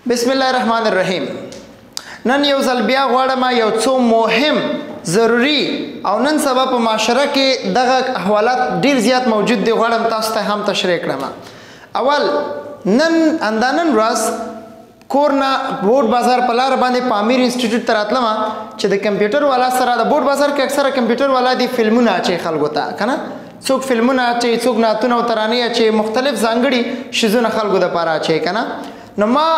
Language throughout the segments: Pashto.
بسم الله الرحمن الرحیم. نن یو ځل بیا غواړم یو څو مهم ضروري او نن سبا په معاشره کې دغه احوالات ډیر زیات موجود دي، غواړم تاسو ته هم تشریح کړم. اول نن ورځ کورنا بورډ بازار په لار باندې پامیر انسټیټیوټ ته راتلم چې د کمپیوټر والا سره د بورډ بازار کې اکثره کمپیوټر والا دي فلمونه اچي خلکو ته کنه، څوک فلمونه اچي، څوک نعتونه او ترانې اچي، مختلف ځانګړي شیزونه خلکو د پاره اچي کنه. نو ما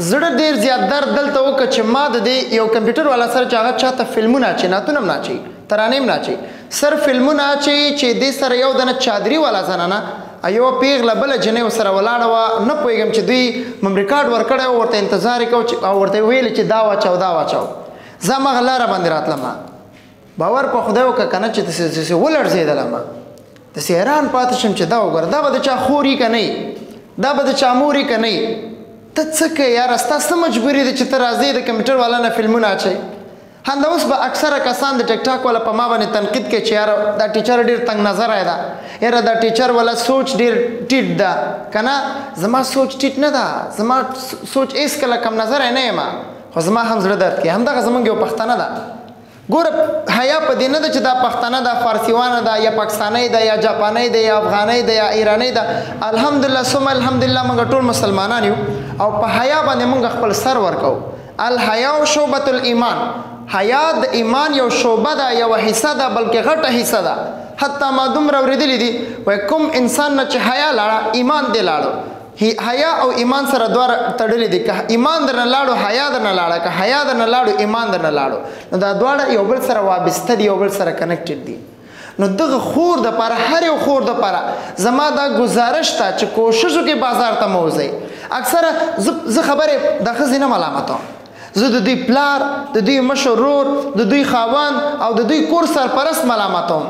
زړه ډیر زیات درد دلته وکړ چې ما د یو کمپیوټر والا سره چې هغه چاته فلمونه اچي، نعتونه هم نه اچي، ترانې هم نه اچي، صرف فلمونه اچي چې دې سره یو دنه چادري والا زنانه یو پیغله بله جنۍ ورسره ولاړه وه. نه پوهېږم چې دوی مم ریکارډ ورکړی و، ورته انتظار یې کو او ورته ویل چې دا واچو دا واچو. زه همغه لاره باندې راتلم، باور په خدای وکړه که نه چې داسې ولړزېدلم، داسې حیران پاتې شم چې دا وګوره دا به د چا خور وي که نه، دا به د چا مور وي که نه. ته څه کوې یاره، ستا څه مجبوري ده چې ته راځې د کمپیوټر والا نه فلمونه اچوې. همدا اوس به اکثره کسان د ټیک ټاک والا په ما باندې تنقید کوي چې یاره دا ټیچر ډېر تنګ نظره ده، یاره دا ټیچر والا سوچ ډېر ټیټ ده که نه. زما سوچ ټیټ نه ده، زما سوچ هېڅکله کم نظره نه یم، خو زما هم زړه درد کوي. همدغه زموږ یو پښتانه ده، ګوره حیا په دې نه ده چې دا پښتانه ده، فارسیوانه ده، یا پاکستانی ده، یا جاپانی ده، یا افغانی ده، یا ایرانی ده. الحمدلله ثم الحمدلله موږ ټول مسلمانان یو او په حیا باندې موږ خپل سر ورکو. الحیا شعبة الایمان، حیا د ایمان یو شعبه ده، یو حصه ده، بلکې غټه حصه ده. حتی ما دومره اورېدلي دي وایي کوم انسان نه چې حیا لاړه ایمان دې لاړو. حیا او ایمان سره دواړه تړلي دي، که ایمان درنه لاړو حیا درنه لاړه، که حیا درنه لاړو ایمان درنه لاړو. نو دا دواړه یو بل سره وابسته دي، یو بل سره کنیکټډ دي. نو دغه خور د پاره، هر یو خور د پاره زما دا گزارش ته چې کوشش وکړي بازار ته مه وځئ. اکثره زه خبرې د ښځې نه ملامتوم، زه د دوی پلار، د دوی مشر ورور، د دوی خاوند او د دوی کور سرپرست ملامتوم،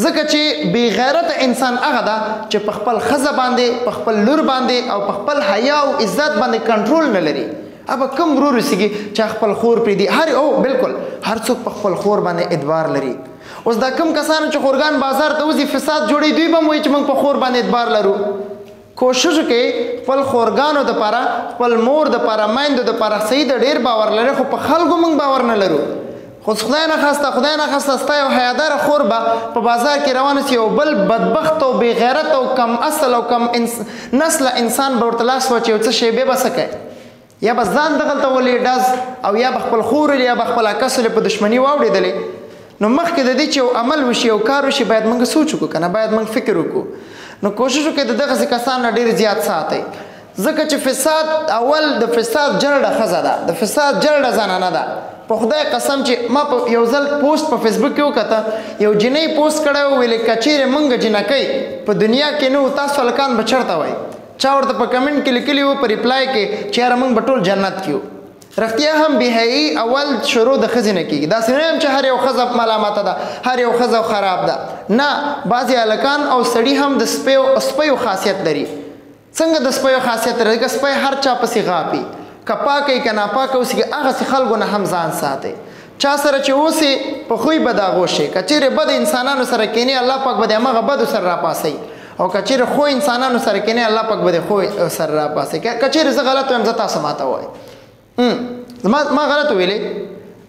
ځکه چې بې غیرته انسان هغه ده چې په خپل ښځه باندې، په خپل لور باندې او په خپل حیا او عزت باندې کنټرول نه لري. ابه کوم ورور رسېږي چې خپل خور پرېږدي؟ او بالکل هر څوک په خپل خور باندې اعتبار لري. اوس دا کوم کسانو چې خورګان بازار ته وځي فساد جوړوي، دوی به هم وایي چې موږ په خور باندې اعتبار لرو. کوشش وکړئ خپل خورګانو دپاره، خپل مور دپاره، میندو دپاره صحیح د ډېر باور لري، خو په خلکو موږ باور نه لرو. خو خدای نخواسته ستا یو حیاداره خور به په بازار کې روانه سي، یو بل بدبخت او بې غیرت او کم اصل او کم نسله انسان به ورته لاس واچي، یو څه شیبې به څه کوي، یا به ځان دغلته ولي ډز او یا به خپل خور یا به خپل عکس په دشمني واوړېدلې. نو مخکې د دې چې یو عمل وشي، یو کار وشي، باید موږ سوچ وکړو که نه، باید موږ فکر وکړو. نو کوشش وکړئ د دغسې کسان نه ډېر زیات ساتئ، ځکه چې فساد اول د فساد جرړه ښځه ده، د فساد جرړه زنانه ده. په خدای قسم چې ما په یو ځل پوسټ په فیسبوک کې وکته، یو جنۍ پوسټ کړی و، ویلې که چیرې موږ جنکۍ په دنیا کې نه وو تاسو هلکان به چېرته وئ؟ چا ورته په کمنټ کې لیکلي وو په ریپلای کې چې یاره موږ به ټول جنت کې وو. رښتیا هم بېحیایي اول شروع د ښځې نه کېږي. داسې نه یم چې هر یو ښځه ملامته ده، هر یو ښځه خراب ده، نه. بعضې هلکان او سړي هم د سپیو خاصیت لري. څنګه د سپیو خاصیت لري؟ که سپی هر چا پسې غاپي، که پاکه یې که ناپاکه اوسي، هغسې خلکو نه هم ځان ساتئ. چا سره چې اوسې په خوی به د هغو شي، که چیرې بد انسانانو سره کینې الله پاک به د همغه بدو سره راپاسئ، او که چیرې خو انسانانو سره کینې الله پاک به د خو سره راپاسئ. که چیرې زه غلط وایم زه تاسو ماته وایئ، ما غلط ویلې.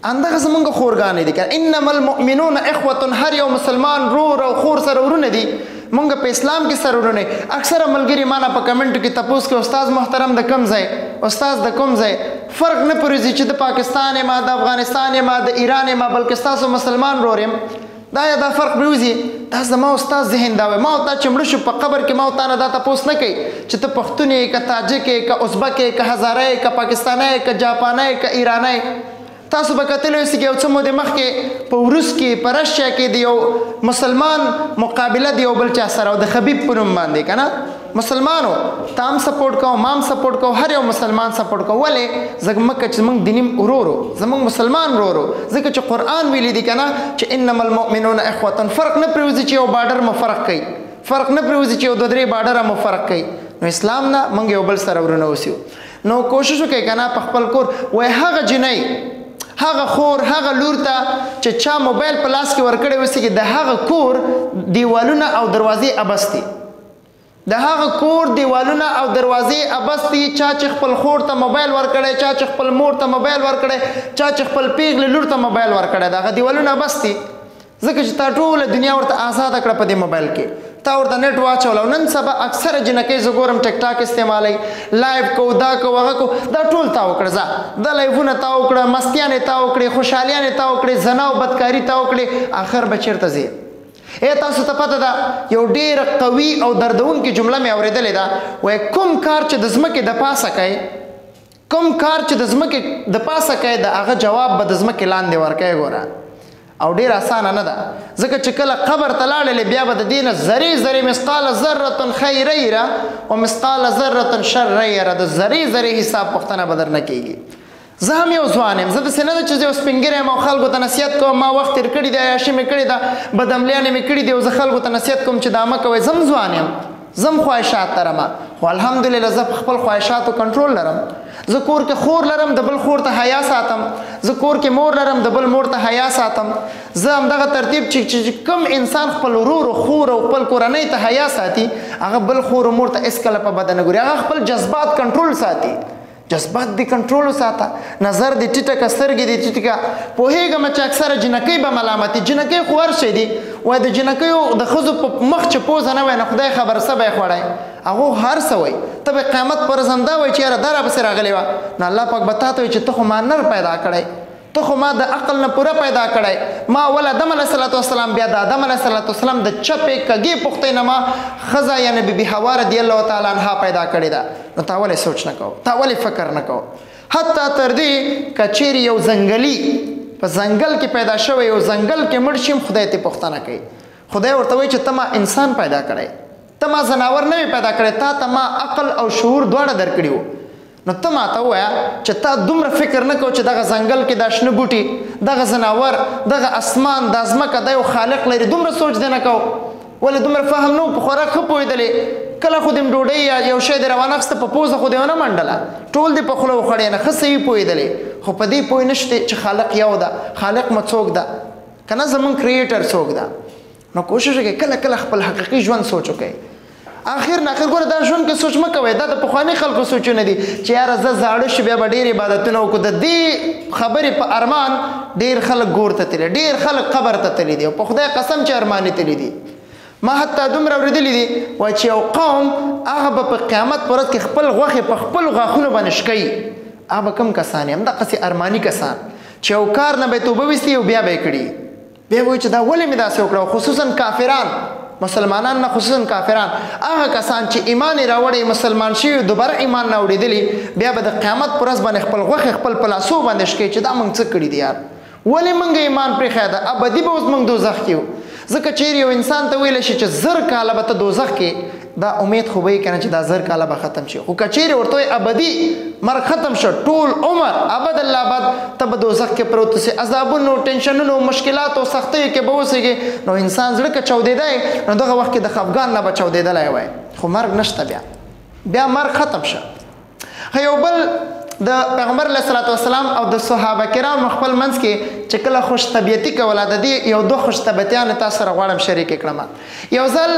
همدغه زمونږ خورګانې دي که انما المؤمنون اخوة، هر یو مسلمان رور او خور سره ورونه دي. مونږ په اسلام کې سره ورونه. اکثره ملګري ما نه په کمنټو کې تپوس کوي استاد محترم د کوم ځای، استاد د کوم ځای؟ فرق نه پرېږدي چې د پاکستان یم، د افغانستان یم، د ایران یم، بلکې ستاسو مسلمان رور یم. دا فرق پرېوځي. دا زما استاد ذهن دا وایي. ما او تا چې مړه شو په قبر کې ما او تا نه دا تپوس نه کوي چې ته پښتون یې، که تاجک یې، که ازبک یې، که هزاره یې، که پاکستانی یې، که جاپانی یې، که ایرانی یې. تاسو به کتلی اوسئ چې یو څه مودې مخکې په روس کې، په رشیا کې د یو مسلمان مقابله د یو بل چا سره او د خبیب په نوم باندې که نه، مسلمانو ته هم سپورټ کوو، ما هم سپورټ کوو، هر یو مسلمان سپورټ کوو. ولې؟ ځکه چې موږ دیني ورورو، زموږ مسلمان ورورو، ځکه چې قرآن ویلي دي که نه چې انما المؤمنون اخوة. فرق نه پرېوځي چې یو بارډر مو فرق کوي، فرق نه پرېوځي چې یو 2-3 بارډره مو فرق کوي. نو اسلام نه موږ یو بل سره ورونه اوسو. نو کوشش وکړئ که نه په خپل کور وایي هغه جنۍ، هغه خور، هغه لور ته چې چا موبایل په لاس کې ورکړی وسي د هغه کور دیوالونه او دروازې ابس دي. د هغه کور دیوالونه او دروازې ابس دي چا چې خپل خور ته موبایل ورکړی چا چې خپل مور ته موبایل ورکړی چا چې خپل پیغلې لور ته موبایل ورکړی د هغه دیوالونه ابس دي ځکه چې تا ټوله دنیا ورته آزاده کړه په دې موبایل کې تا ورته نیټ واچول او نن سبا اکثره جنکۍ زه ګورم ټیک ټاک استعمالوي لایف کو دا کو هغه کو دا ټول تا وکړه ځه دا لایفونه تا وکړه مستیانې تا وکړې خوشحالیانې تا وکړې زنا او بدکاري تا وکړې آخر به چېرته ځې تاسو ته پته ده یو ډېره قوي او دردونکې جمله مې اورېدلې ده وایي کوم کار چې د ځمکې د پاسه کوي کوم کار چې د ځمکې د پاسه کوي د هغه جواب به د ځمکې لاندې ورکوي ګوره او ډیر اسانه نه ده ځکه چې کله قبر ته لاړلې بیا به د دې نه ذرې مثقال ذره خیر یره او مثقال ذره شر یره د ذرې حساب پوښتنه به درنه کېږي زه هم یو ځوان یم زه داسې نه ده چې زه یو سپین ږیری یم او خلکو ته نصیحت کوم ما وخت تېر کړي دی عیاشي مې کړې ده بدعملیانې مې کړي دي او زه خلکو ته نصیحت کوم چې دا مه کوئ زه هم ځوان یم زه هم خواهشات لرم خو الحمدلله زه په خپل خواهشاتو کنټرول لرم زه کور کې خور لرم د بل خور ته حیا ساتم زه کور کې مور لرم د بل مور ته حیا ساتم زه همدغه ترتیب چې کوم انسان خپل ورور خور او خپل کورنۍ ته حیا ساتي هغه بل خور او مور ته هېڅکله په بده نه ګوري هغه خپل جذبات کنټرول ساتي جذبات دې کنټرول وساته نظر دې ټیټه که سترګې دې ټیټه که پوهېږم چې اکثره جنکۍ به ملامتي جنکۍ خو هر شی دي وایي د جنکیو د ښځو په مخ چې پوزه نه وای نه خدای خبر څه به یې خوړی هغو هر څه وایي ته به قیامت پر ورځ همدا وایي چې یاره دا رابسې راغلې وه نو الله پاک به تا ته وایي چې ته خو ما نر پیدا کړی ته خو ما د عقل نه پوره پیدا کړی ما اول آدم علیه صلات وسلام بیا د آدم علیه صلات وسلام د چپې کږې پختۍ نه ما ښځه یعنې بیبي حوا رضی الله تعالی عنها پیدا کړې ده نو تا ولې سوچ نه کوو تا ولې فکر نه کوو حتی تر دې که چیرې یو ځنګلي په ځنګل کې پیدا شوی یو ځنګل کې مړ شي خدای ته پوښتنه کوي خدای ورته وایي چې ته ما انسان پیدا کړی ته ما ځناور نه پیدا کړی تا ته ما عقل او شعور دواړه درکړي وو نو ته ماته ووایه چې تا دومره فکر نه کوو چې دغه ځنګل کې دا شنه بوټي دغه ځناور دغه اسمان دا ځمکه دا یو خالق لري دومره سوچ دی نه کوو ولې دومره فهم نه و په خوراک ښه پوهېدلې کله خو دې ډوډۍ یا یو شی دې راوانخسته په پوزه خو دې ونه منډله ټول دې په خوله وخوړې نه ښه صحیح پوهېدلې خو په دې پوه نه شتې چې خالق یو ده خالق مو څوک ده که نه زمونږ کریټر څوک ده نو کوشش وکړئ کله کله خپل حقیقي ژوند سوچ وکړئ آخر نه آخر ګوره دا ژوند کې سوچ مه کوئ دا د پخواني خلکو سوچونه دي چې یاره زه زاړه شو بیا به ډېر عبادتونه وکړو د دې خبرې په ارمان ډېر خلک ګور ته تللی ډېر خلک قبر ته تللی دي او په خدای قسم چې ارمانې تللی دي ما حتی دومره اورېدلي دي وایي چې یو قوم هغه به په قیامت په ورځ کې خپل غوښې په خپلو غاښونو باندې شکوي هغه به کوم کسان یې همدقسې ارماني کسان چې یو کار نه به یې توبه ویستي او بیا به یې کړي بیا به وایي چې دا ولې مې داسې وکړه خصوصا کافران مسلمانان نه خصوصا کافران هغه کسان چې ایمان یې راوړی مسلمان شوي دوباره ایمان نه اورېدلي بیا به د قیامت په ورځ باندې خپل غوښې خپل په لاسو باندې شکوي چې دا موږ څه کړي دي یار ولې موږ ایمان پرېښی ده ابدي به اوس موږ دوزخ کې یو ځکه چیرې یو انسان ته ویلی شي چې زر کاله به ته دوزخ کې دا امید خو به یې که نه چې دا زر کاله به ختم شي خو که چیرې ورته وایي ابدي مرګ ختم شو ټول عمر ابد الابد ته به دوزخ کې پروت اوسې عذابونو ټینشنونو مشکلاتو سختیو کې به اوسېږې نو انسان زړه که چاودېدی نو دغه وخت کې د خفګان نه به چاودېدلی وای خو مرګ نشته بیا مرګ ختم شه یو بل د پیغمبر علیه صلات وسلام او د صحابه کرام خپل منځ کې چې کله خوش طبیعتي کوله د دې یو دوه خوش طبیعتیانو تاسو سره غواړم شریک کړم یو ځل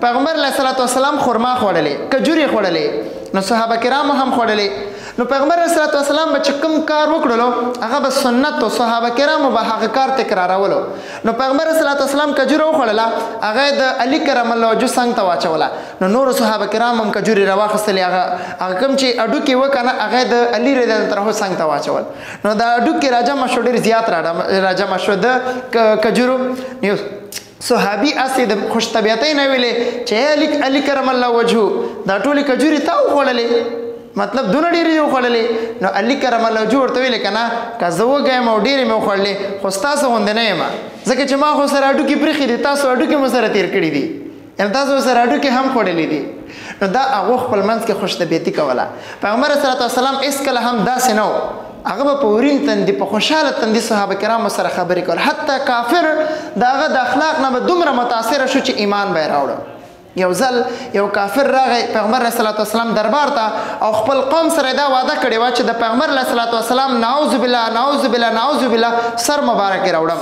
پیغمبر علیه صلات وسلام خرما خوړلې کجوري خوړلې نو صحابه کرامو هم خوړلې نو پیغمبر علیه صلات وسلام به چې کوم کار وکړلو هغه به سنت و صحابه کرامو به هغه کار تکرارولو نو پیغمبر علیه صلات وسلام کجوره وخوړله هغه د علي کرم الله وجهه څنګ ته واچوله نو نورو صحابه کرام هم کجوري راواخیستلې هغه کوم چې اډوکې وکړه هغه د علي رضی الله عنه څنګ ته واچول نو دا اډوکې راجمع شو ډېر زیات راجمع شو د کجورو یو صحابي اسې د خوش طبیعتۍ نه ویلې چې علي کرم الله وجهه دا ټولې کجوري تا وخوړلې مطلب دونه ډېرې یې وخوړلې نو علي کرم الله وجهه ورته ویلې که نه که زه وږی یم او ډېرې مې وخوړلې خو ستاسو غوندې نه یم ځکه چې ما خو سره اډوکې پرېښي دي تاسو اډوکې مو سره تېر کړي دي یم تاسو سره اډوکې هم خوړلې دي نو دا هغو خپل منځ کې خوش طبیعتي کوله پیغمبر صلی الله علیه وسلم هېڅکله هم داسې نه و هغه به په ورین تندي په خوشحاله تندي صحابه کرامو سره خبرې کول حتی کافر د هغه د اخلاق نه به دومره متاثره شو چې ایمان به یې راوړه یو ځل یو کافر راغی پیغمبر علیه صلات وسلام دربار ته او خپل قوم سره دا وعده کړې وه چې د پیغمبر علیه صلات وسلام نعوذ بالله نعوذ بالله نعوذ بالله سر مبارک یې راوړم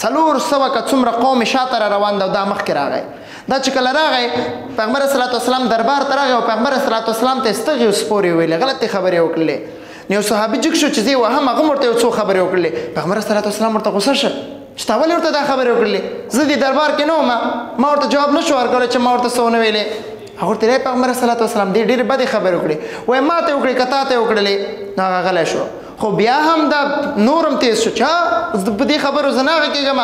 400 که څومره قوم شاته را روان ده او دا مخکې راغی دا چې کله راغی پیغمبر صلی الله علیه وسلم دربار ته راغی او پیغمبر صلی الله علیه وسلم ته ستغې سپورې ویلې غلطې خبرې وکړلې نو صحابي جګ شو چې زه وهم هغه ورته یو څو خبرې وکړلې پیغمبر صلی الله علیه وسلم ورته غوسه شو چې تا ولې ورته دا خبرې وکړلې زه دې دربار کې نه وم ما ورته جواب نشو ورکولی چې ما ورته څه ونه ویلې هغه ورته پیغمبر صلی الله علیه وسلم دې ډېرې بدې خبرې وکړې وایي ما ته وکړې که تا ته وکړلې نو هغه غلی شو خو بیا هم دا نورم تیز شو چې په دې خبرو زه نه هغه کېږم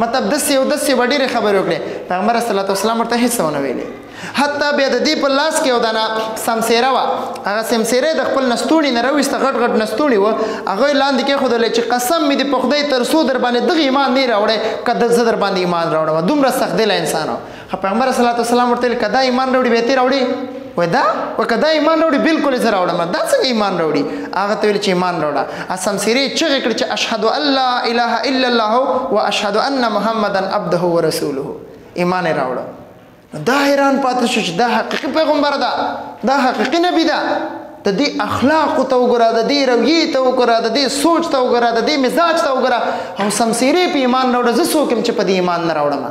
مطلب داسې او داسې به ډېرې خبرې وکړې پیغمبر صلی الله علیه وسلم ورته هېڅ ونه ویلې حتی بیا د دې په لاس کې یو دانه سمسیره وه هغه سمسیره د خپل نستوړي نه راویسته غټ غټ نستوړي وه هغه یې لاندې کېښودلی چې قسم مې دې په خدای تر څو در باندې دغه ایمان نه راوړی که زه در باندې ایمان راوړم دومره سخت دله انسان و خو پیغمبر صلی الله علیه وسلم ورته ویل که دا ایمان راوړي بیا تې راوړي وای دا که دا ایمان راوړي بالکل یې زه راوړم دا څنګه ایمان راوړي هغه ته ویل چې ایمان راوړه سمسیرې چغې کړې چې اشهد ان لا اله الا الله و اشهد ان محمدا عبده ورسوله ایمان یې راوړه دا حیران پاتې شو چې دا حقیقي پیغمبر ده دا حقیقي نبی ده د دې اخلاقو ته وګوره د دې رویې ته وګوره د دې سوچ ته وګوره د دې مزاج ته وګوره او سمسیرې په ایمان راوړه زه څوک یم چې په دې ایمان نه راوړم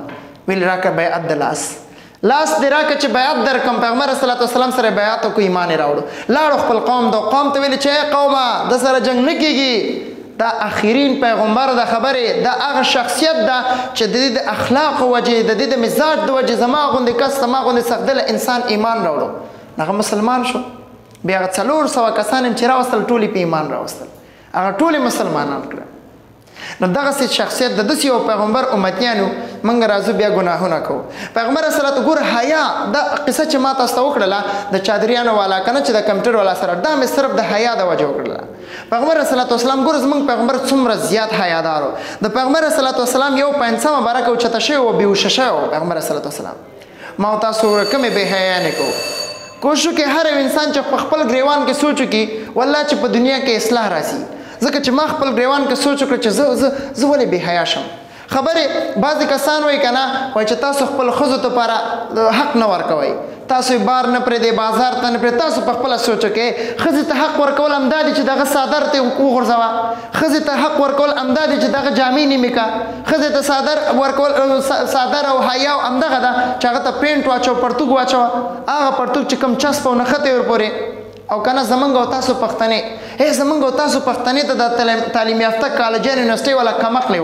ویل راکړه بیعت د لاس دې راکړه چې بیعت درکړم پیغمبر صلی الله علیه وسلم سره بیعت وکړو ایمان یې راوړو لاړو خپل قوم ته قوم ته ویل چې ای قومه د سره جنګ نه کېږي دا اخرین پیغمبر د خبرې دا هغه شخصیت ده چې د دې د اخلاقو وجې د دې د مزاج د وجې زما غوندې کس زما غوندې سختدله انسان ایمان راوړو هغه مسلمان شو بیا هغه 400 کسان چې راوستل ټولې په ایمان راوستل هغه ټولې مسلمانان کړه نو دغسې شخصیت د داسې یو پیغمبر امتیانو موږ راځو بیا ګناهونه کوو پیغمبر صلی الله علیه ګوره حیا دا قصه چې ما تاسو ته وکړله د چادریانو والا که نه چې د کمپیوټر والا سره دا مې صرف د حیا د وجې وکړله پیغمبر صلی الله علیه وسلم ګوره زموږ پیغمبر څومره زیات حیادار و د پیغمبر صلی الله علیه وسلم یو پنسه مبارکه اوچته شوی و بېهوشه شوی و پیغمبر صلی الله علیه وسلم ما او تاسو کومې بې حیانې کوو کوشش وکړئ هر یو انسان چې په خپل ګریوان کې سوچ وکړي والله چې په دنیا کې اصلاح راسي ځکه چې ما خپل ګریوان کې سوچ وکړ چې زه ولې بې حیا شم خبرې بعضې کسان وایي که نه وایي چې تاسو خپل ښځو دپاره حق نه ورکوئ تاسو یې بار نه پرېږدئ بازار ته نه پرېږدئ تاسو په خپله سوچ وکړئ ښځې ته حق ورکول همدا دی چې دغه څادر ته وغورځوه ښځې ته حق ورکول همدا دی چې دغه جامې نیمې کړه ښځې ته څادر او حیا همدغه ده چې هغه ته پینټ واچوه پرتوګ واچوه هغه پرتوګ چې کوم چسپ او نښتې ورپورې او کنه زمونږ او تاسو پښتنې زمونږ او تاسو پښتنې ته د تعلیم یافته کالجان یونیورسټۍ والا کمقلې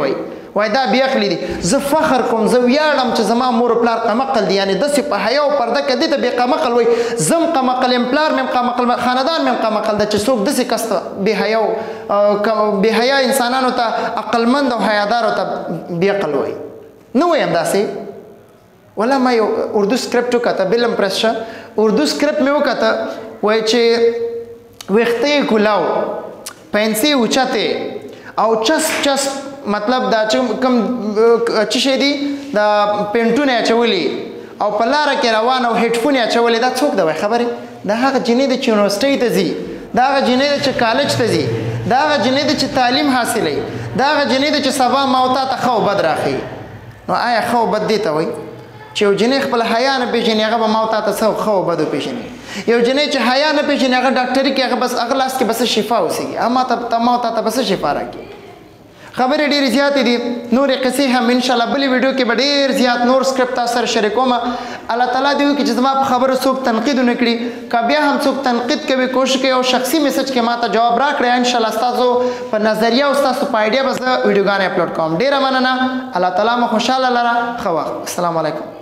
وایي دا بې عقلې دي زه فخر کوم زه ویاړم چې زما مور و پلار قمقل دي یعنې داسې په حیا او پرده کې دې ته بې قمقل وایي زه هم قمقل یم پلار مې هم قمقل خاندان مې هم قمقل ده چې څوک داسې کس ته بې حیا انسانانو ته عقلمند او حیادارو ته بې عقل وایي نه وایم داسې ولا ما یو اردو سکرپټ وکته بل امپرس شه اردو سکرپټ مې وکته وایي چې ویښته یې کولاو پنسې اوچتې او چسپ مطلب دا چې کوم څه شی دي دا پینټونه اچولي او په لاره کې روان او هیډفون یې اچولي دا څوک ده وایي خبرې دا هغه جینۍ ده چې یونیورسټۍ ته ځي دا هغه جینۍ ده چې کالج ته ځي دا هغه جینۍ ده چې تعلیم حاصلوي دا هغه جینۍ ده چې سبا ما او تا ته ښه او بد راښیي نو آیا ښه او بد دې ته وایي چې یو جنۍ خپل حیا نه پېژني هغه به ما او تا ته څه ښه او بد وپېژني یو جنۍ چې حیا نه پېژني هغه ډاکټري کې هغه بس هغه لاس کې بس شفا اوسېږي ما او تا ته بس شفا راکړي خبرې ډېرې زیاتې دي نورې قصې هم انشاءالله بلې ویډیو کې به ډېر زیات نور سکرپټ تاسو سره شریکوم الله تعالی دې وکړي چې زما په خبرو څوک تنقید ونه کړي که بیا هم څوک تنقید کوي کوشش کوي او شخصي میسج کې ما ته جواب راکړئ انشاءالله ستاسو په نظریه او ستاسو په آیډیا به زه ویډیوګانې اپلوډ کوم ډېره مننه الله تعالی مو خوشحاله لره ښه وخت السلام علیکم